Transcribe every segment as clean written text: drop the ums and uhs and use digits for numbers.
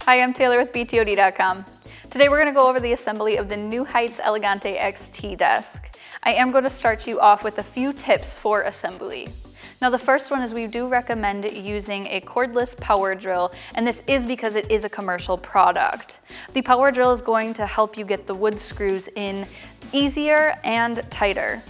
Hi, I'm Taylor with BTOD.com. Today we're going to go over the assembly of the NewHeights Elegante XT desk. I am going to start you off with a few tips for assembly. Now the first one is we do recommend using a cordless power drill, and this is because it is a commercial product. The power drill is going to help you get the wood screws in easier and tighter.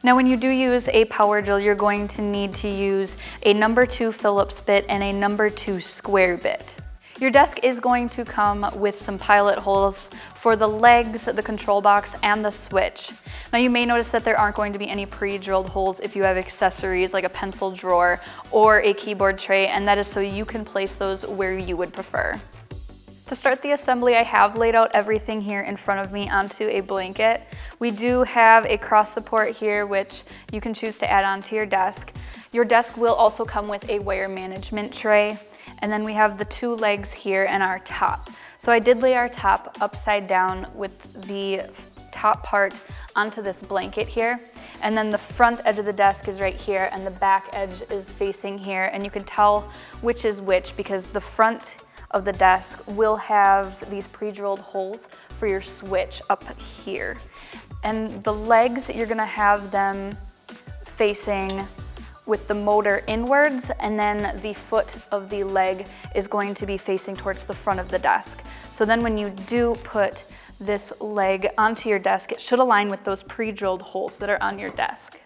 Now when you do use a power drill, you're going to need to use a number 2 Phillips bit and a number 2 square bit. Your desk is going to come with some pilot holes for the legs, the control box, and the switch. Now you may notice that there aren't going to be any pre-drilled holes if you have accessories like a pencil drawer or a keyboard tray, and that is so you can place those where you would prefer. To start the assembly, I have laid out everything here in front of me onto a blanket. We do have a cross support here which you can choose to add onto your desk. Your desk will also come with a wire management tray. And then we have the 2 legs here and our top. So I did lay our top upside down with the top part onto this blanket here. And then the front edge of the desk is right here and the back edge is facing here. And you can tell which is which because the front of the desk will have these pre-drilled holes for your switch up here. And the legs, you're gonna have them facing with the motor inwards, and then the foot of the leg is going to be facing towards the front of the desk. So then when you do put this leg onto your desk, it should align with those pre-drilled holes that are on your desk.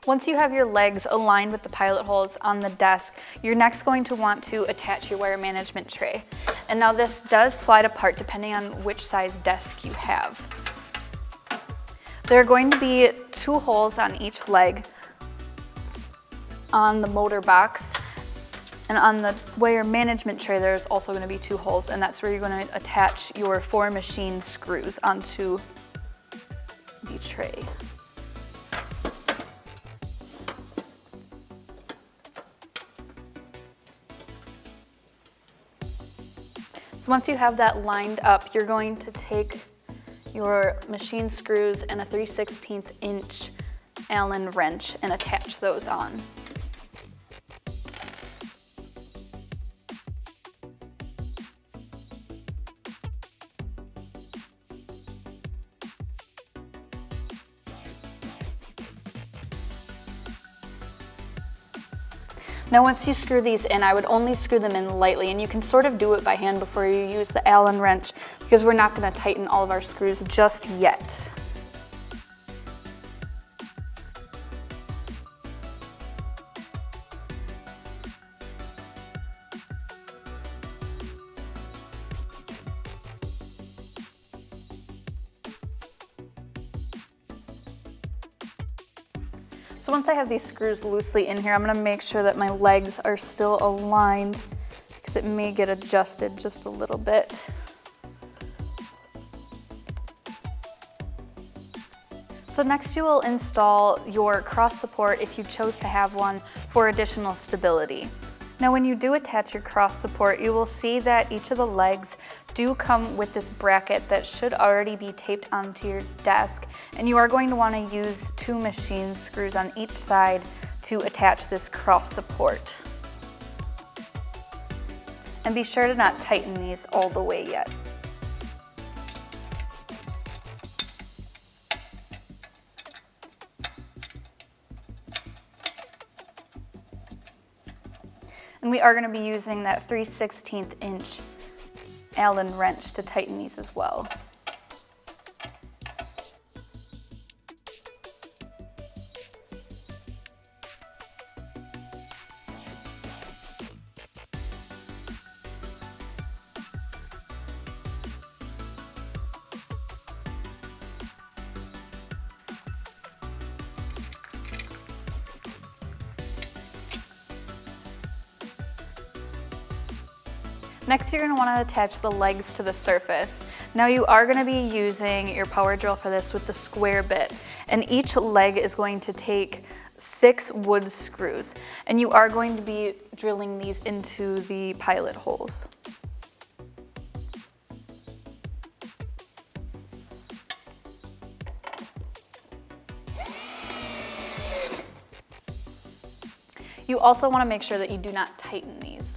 Once you have your legs aligned with the pilot holes on the desk, you're next going to want to attach your wire management tray. And now this does slide apart depending on which size desk you have. There are going to be 2 holes on each leg on the motor box. And on the wire management tray, there's also going to be 2 holes, and that's where you're going to attach your 4 machine screws onto the tray. So once you have that lined up, you're going to take your machine screws and a 3/16 inch Allen wrench and attach those on. Now once you screw these in, I would only screw them in lightly, and you can sort of do it by hand before you use the Allen wrench because we're not going to tighten all of our screws just yet. So once I have these screws loosely in here, I'm going to make sure that my legs are still aligned because it may get adjusted just a little bit. So next you will install your cross support if you chose to have one for additional stability. Now when you do attach your cross support, you will see that each of the legs do come with this bracket that should already be taped onto your desk, and you are going to want to use 2 machine screws on each side to attach this cross support. And be sure to not tighten these all the way yet. And we are going to be using that 3/16 inch Allen wrench to tighten these as well. Next, you're going to want to attach the legs to the surface. Now you are going to be using your power drill for this with the square bit, and each leg is going to take 6 wood screws, and you are going to be drilling these into the pilot holes. You also want to make sure that you do not tighten these.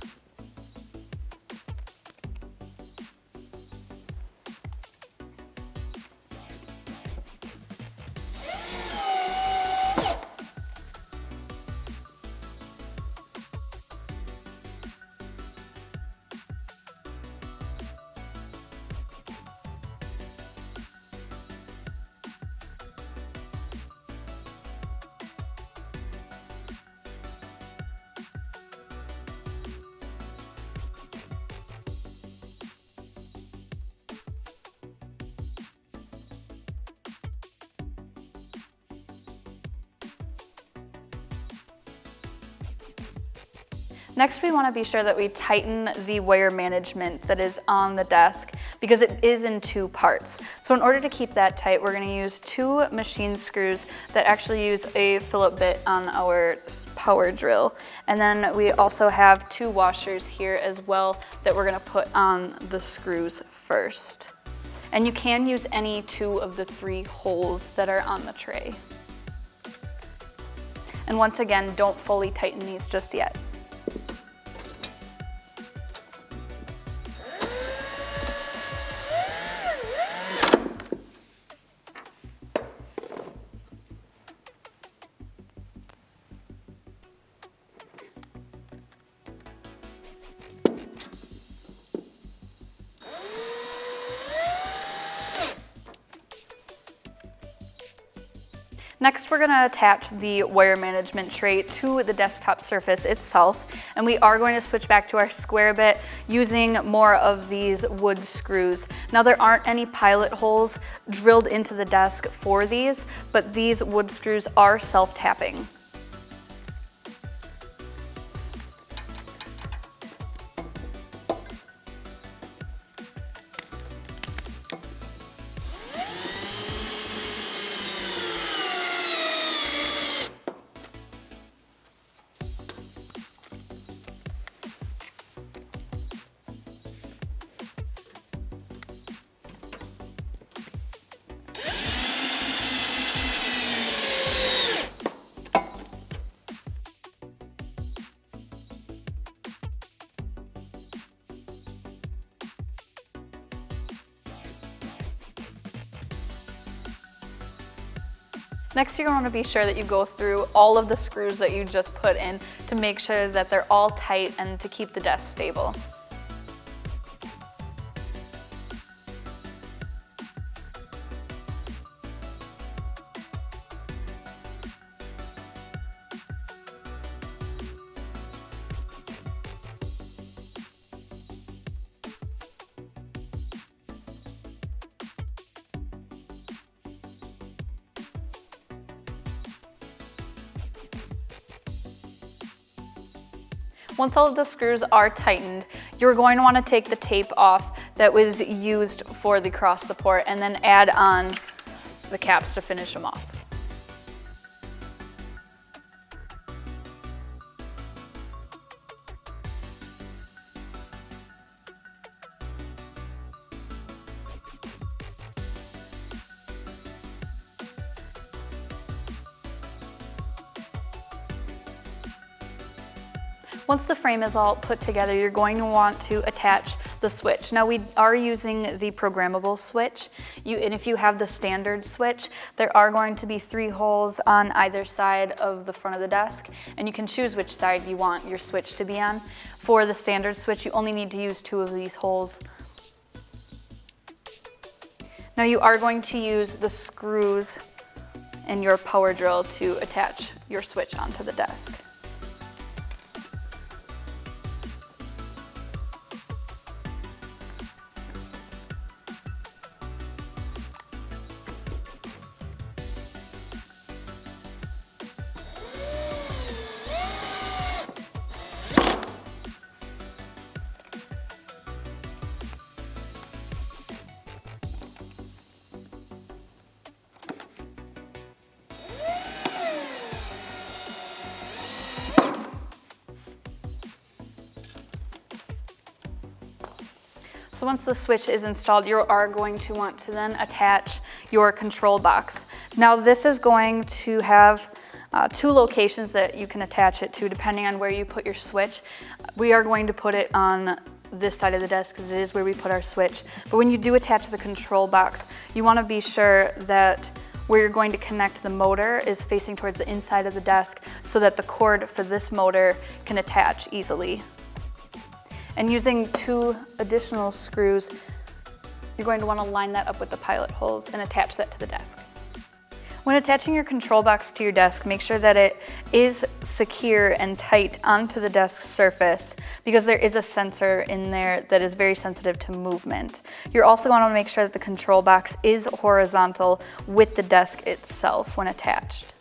Next, we want to be sure that we tighten the wire management that is on the desk because it is in two parts. So in order to keep that tight, we're going to use 2 machine screws that actually use a Phillips bit on our power drill. And then we also have 2 washers here as well that we're going to put on the screws first. And you can use any 2 of the 3 holes that are on the tray. And once again, don't fully tighten these just yet. Next, we're going to attach the wire management tray to the desktop surface itself, and we are going to switch back to our square bit using more of these wood screws. Now, there aren't any pilot holes drilled into the desk for these, but these wood screws are self-tapping. Next, you're going to be sure that you go through all of the screws that you just put in to make sure that they're all tight and to keep the desk stable. Once all of the screws are tightened, you're going to want to take the tape off that was used for the cross support and then add on the caps to finish them off. Once the frame is all put together, you're going to want to attach the switch. Now, we are using the programmable switch, and if you have the standard switch, there are going to be 3 holes on either side of the front of the desk, and you can choose which side you want your switch to be on. For the standard switch, you only need to use 2 of these holes. Now, you are going to use the screws in your power drill to attach your switch onto the desk. So once the switch is installed, you are going to want to then attach your control box. Now, this is going to have two locations that you can attach it to depending on where you put your switch. We are going to put it on this side of the desk because it is where we put our switch. But when you do attach the control box, you want to be sure that where you're going to connect the motor is facing towards the inside of the desk so that the cord for this motor can attach easily. And using 2 additional screws, you're going to want to line that up with the pilot holes and attach that to the desk. When attaching your control box to your desk, make sure that it is secure and tight onto the desk surface because there is a sensor in there that is very sensitive to movement. You're also going to make sure that the control box is horizontal with the desk itself when attached.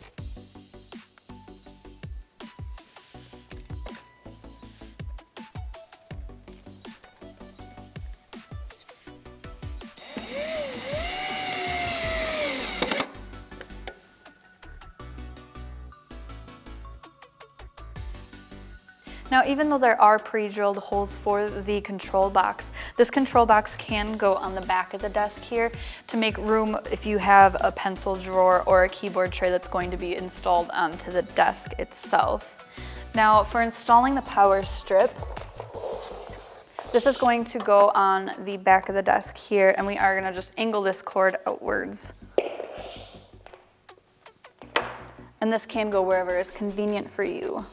Now, even though there are pre-drilled holes for the control box, this control box can go on the back of the desk here to make room if you have a pencil drawer or a keyboard tray that's going to be installed onto the desk itself. Now, for installing the power strip, this is going to go on the back of the desk here, and we are going to just angle this cord outwards. And this can go wherever is convenient for you.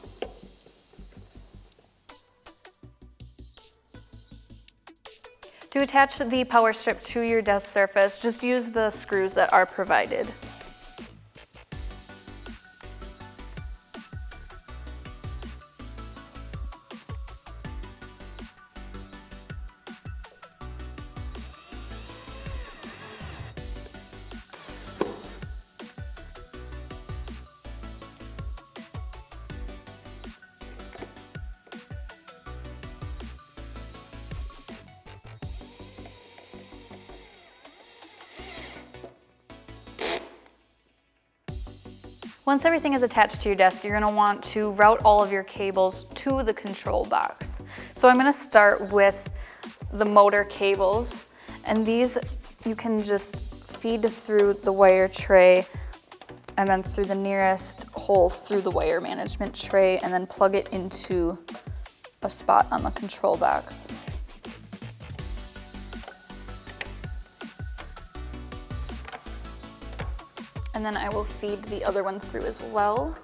To attach the power strip to your desk surface, just use the screws that are provided. Once everything is attached to your desk, you're going to want to route all of your cables to the control box. So I'm going to start with the motor cables, and these you can just feed through the wire tray and then through the nearest hole through the wire management tray and then plug it into a spot on the control box. And then I will feed the other one through as well.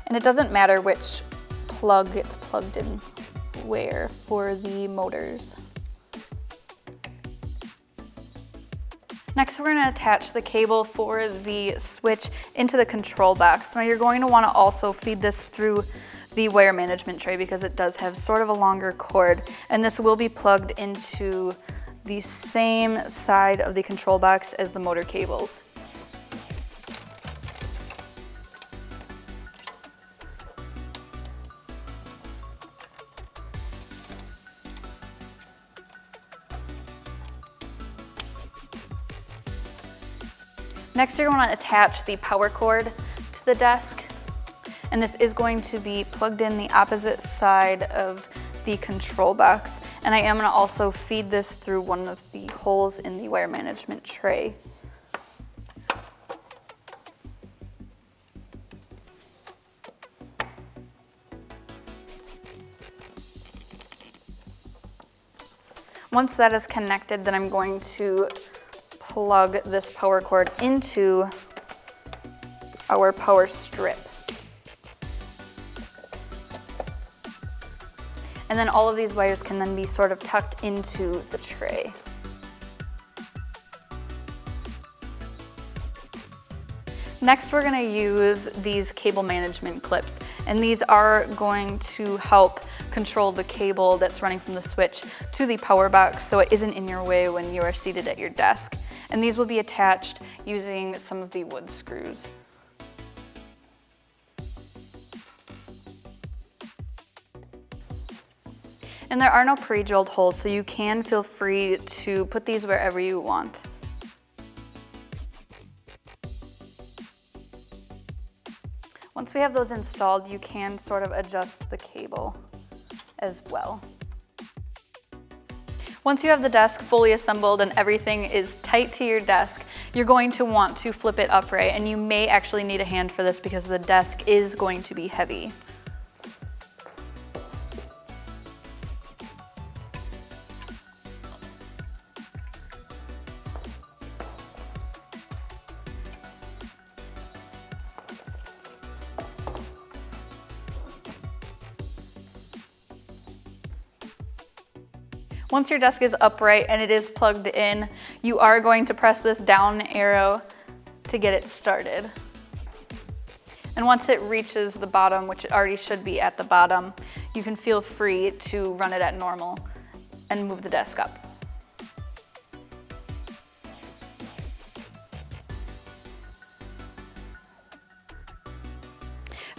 And it doesn't matter which plug gets plugged in where for the motors. Next, we're going to attach the cable for the switch into the control box. Now you're going to want to also feed this through the wire management tray because it does have sort of a longer cord, and this will be plugged into the same side of the control box as the motor cables. Next, you're going to attach the power cord to the desk, and this is going to be plugged in the opposite side of the control box. And I am going to also feed this through one of the holes in the wire management tray. Once that is connected, then I'm going to plug this power cord into our power strip. And then all of these wires can then be sort of tucked into the tray. Next, we're going to use these cable management clips, and these are going to help control the cable that's running from the switch to the power box so it isn't in your way when you are seated at your desk. And these will be attached using some of the wood screws. And there are no pre-drilled holes, so you can feel free to put these wherever you want. Once we have those installed, you can sort of adjust the cable as well. Once you have the desk fully assembled and everything is tight to your desk, you're going to want to flip it upright, and you may actually need a hand for this because the desk is going to be heavy. Once your desk is upright and it is plugged in, you are going to press this down arrow to get it started. And once it reaches the bottom, which it already should be at the bottom, you can feel free to run it at normal and move the desk up.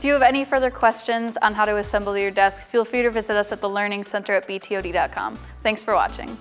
If you have any further questions on how to assemble your desk, feel free to visit us at the Learning Center at btod.com. Thanks for watching.